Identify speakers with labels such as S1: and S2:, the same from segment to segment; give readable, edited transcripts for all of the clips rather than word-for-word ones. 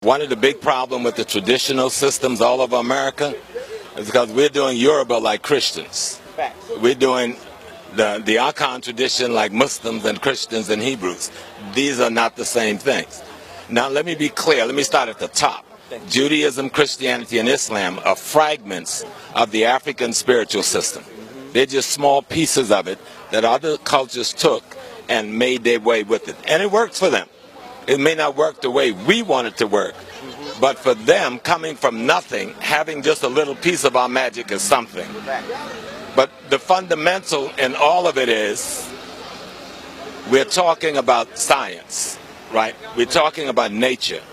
S1: One of the big problems with the traditional systems all over America is because we're doing Yoruba like Christians. We're doing the Akan tradition like Muslims and Christians and Hebrews. These are not the same things. Now let me be clear. Let me start at the top. Judaism, Christianity, and Islam are fragments of the African spiritual system. They're just small pieces of it that other cultures took and made their way with it. And it works for them. It may not work the way we want it to work, but for them, coming from nothing, having just a little piece of our magic is something. But the fundamental in all of it is we're talking about science, right? We're talking about nature.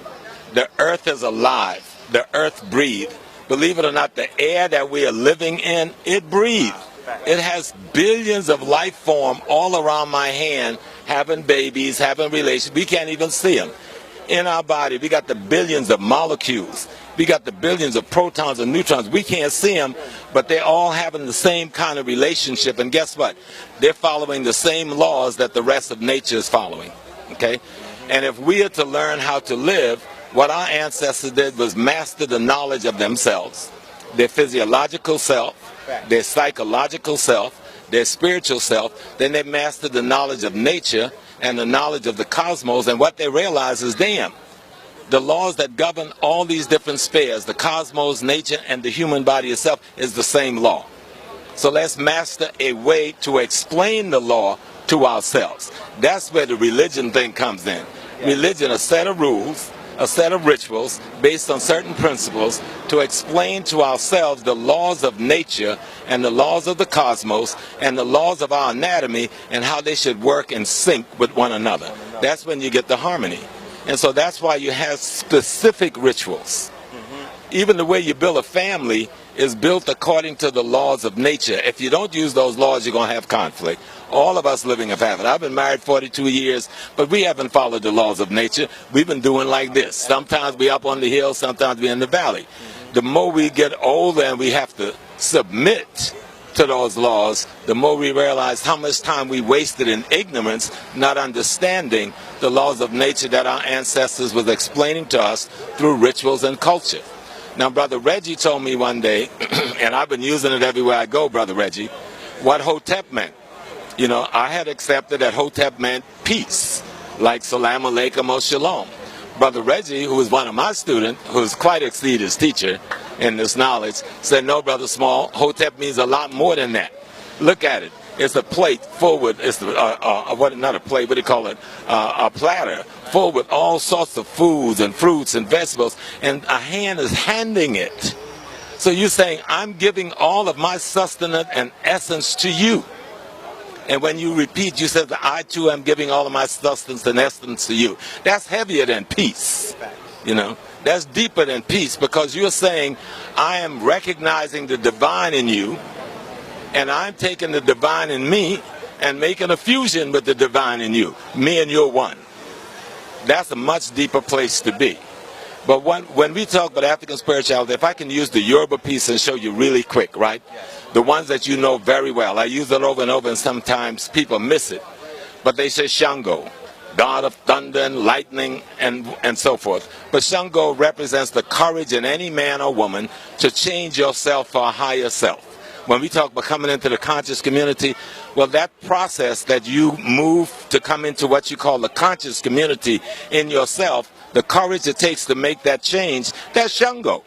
S1: The earth is alive. The earth breathes. Believe it or not, the air that we are living in, it breathes. It has billions of life form all around my hand, having babies, having relations. We can't even see them. In our body, we got the billions of molecules. We got the billions of protons and neutrons. We can't see them, but they're all having the same kind of relationship. And guess what? They're following the same laws that the rest of nature is following. Okay? And if we are to learn how to live, what our ancestors did was master the knowledge of themselves, their physiological self, their psychological self, their spiritual self. Then they mastered the knowledge of nature and the knowledge of the cosmos, and what they realize is, damn, the laws that govern all these different spheres, the cosmos, nature, and the human body itself, is the same law. So let's master a way to explain the law to ourselves. That's where the religion thing comes in. Religion, a set of rules, a set of rituals based on certain principles to explain to ourselves the laws of nature and the laws of the cosmos and the laws of our anatomy and how they should work in sync with one another. That's when you get the harmony. And so that's why you have specific rituals. Even the way you build a family is built according to the laws of nature. If you don't use those laws, you're going to have conflict. All of us living have it. I've been married 42 years, but we haven't followed the laws of nature. We've been doing like this. Sometimes we up on the hill, sometimes we in the valley. The more we get older and we have to submit to those laws, the more we realize how much time we wasted in ignorance, not understanding the laws of nature that our ancestors was explaining to us through rituals and culture. Now, Brother Reggie told me one day, and I've been using it everywhere I go, Brother Reggie, what Hotep meant. You know, I had accepted that Hotep meant peace, like Salam Alaikum or Shalom. Brother Reggie, who was one of my students, who's quite exceeded his teacher in this knowledge, said, no, Brother Small, Hotep means a lot more than that. Look at it. It's a plate full with, not a plate, what do you call it? A platter full with all sorts of foods and fruits and vegetables, and a hand is handing it. So you're saying, I'm giving all of my sustenance and essence to you. And when you repeat, you said, I too am giving all of my sustenance and essence to you. That's heavier than peace. You know, that's deeper than peace, because you're saying, I am recognizing the divine in you, and I'm taking the divine in me and making a fusion with the divine in you. Me and you're one. That's a much deeper place to be. But when we talk about African spirituality, if I can use the Yoruba piece and show you really quick, right? The ones that you know very well. I use it over and over, and sometimes people miss it. But they say Shango, god of thunder and lightning and so forth. But Shango represents the courage in any man or woman to change yourself for a higher self. When we talk about coming into the conscious community, well, that process that you move to come into what you call the conscious community in yourself, the courage it takes to make that change, that's Shango.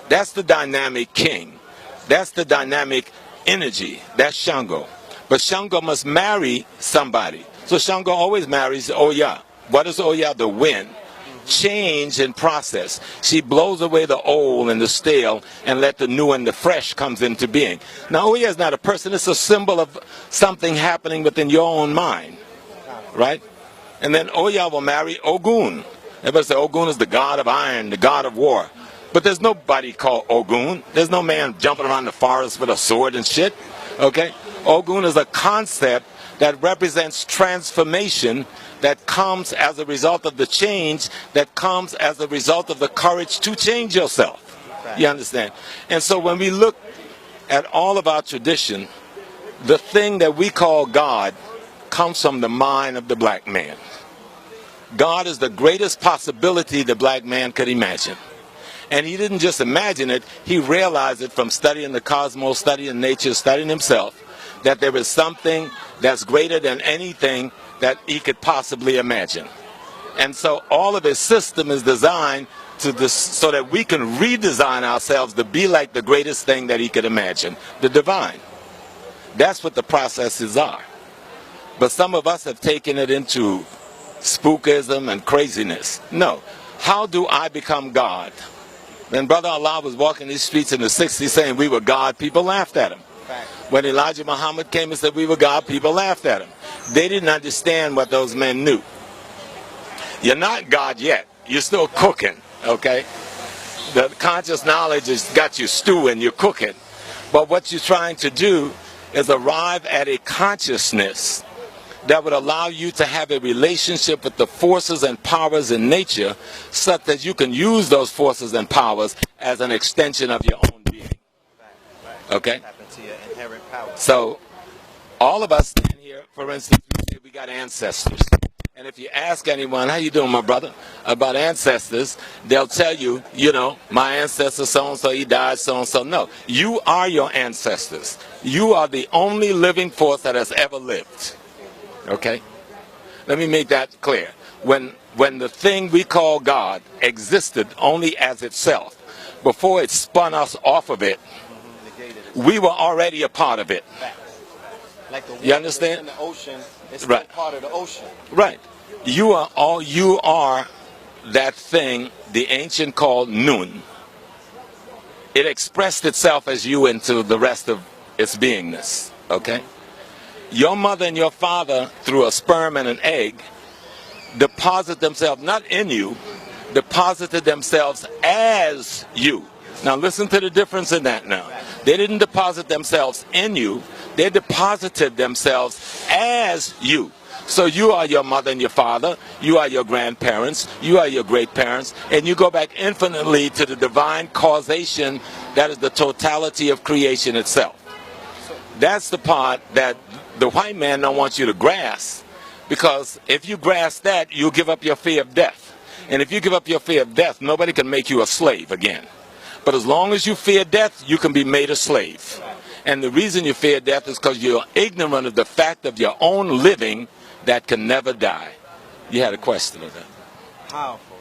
S1: That's the dynamic king. That's the dynamic energy. That's Shango. But Shango must marry somebody. So Shango always marries Oya. What is Oya? The wind. Change in process. She blows away the old and the stale and let the new and the fresh comes into being. Now, Oya is not a person. It's a symbol of something happening within your own mind. Right? And then Oya will marry Ogun. Everybody say Ogun is the god of iron, the god of war. But there's nobody called Ogun. There's no man jumping around the forest with a sword and shit. Okay? Ogun is a concept that represents transformation that comes as a result of the change, that comes as a result of the courage to change yourself. You understand? And so when we look at all of our tradition, the thing that we call God comes from the mind of the black man. God is the greatest possibility the black man could imagine. And he didn't just imagine it, he realized it from studying the cosmos, studying nature, studying himself, that there is something that's greater than anything that he could possibly imagine. And so all of his system is designed so that we can redesign ourselves to be like the greatest thing that he could imagine, the divine. That's what the processes are. But some of us have taken it into spookism and craziness. No. How do I become God? When Brother Allah was walking these streets in the 60s saying we were God, people laughed at him. When Elijah Muhammad came and said we were God, people laughed at him. They didn't understand what those men knew. You're not God yet. You're still cooking, okay? The conscious knowledge has got you stewing, you're cooking. But what you're trying to do is arrive at a consciousness that would allow you to have a relationship with the forces and powers in nature such that you can use those forces and powers as an extension of your own being. Okay? So, all of us stand here, for instance, we say we got ancestors. And if you ask anyone, how you doing, my brother, about ancestors, they'll tell you, you know, my ancestor so-and-so, he died so-and-so. No, you are your ancestors. You are the only living force that has ever lived. Okay? Let me make that clear. When the thing we call God existed only as itself, before it spun us off of it, we were already a part of it.
S2: Like the water
S1: you understand?
S2: in the ocean, it's
S1: right.
S2: part of the ocean.
S1: Right. You are that thing the ancient called Nun. It expressed itself as you into the rest of its beingness. Okay? Your mother and your father, through a sperm and an egg, deposit themselves not in you, deposited themselves as you. Now listen to the difference in that now. They didn't deposit themselves in you, they deposited themselves as you. So you are your mother and your father, you are your grandparents, you are your great-parents, and you go back infinitely to the divine causation that is the totality of creation itself. That's the part that the white man don't want you to grasp, because if you grasp that, you'll give up your fear of death. And if you give up your fear of death, nobody can make you a slave again. But as long as you fear death, you can be made a slave. And the reason you fear death is because you're ignorant of the fact of your own living that can never die. You had a question of that.
S2: Powerful.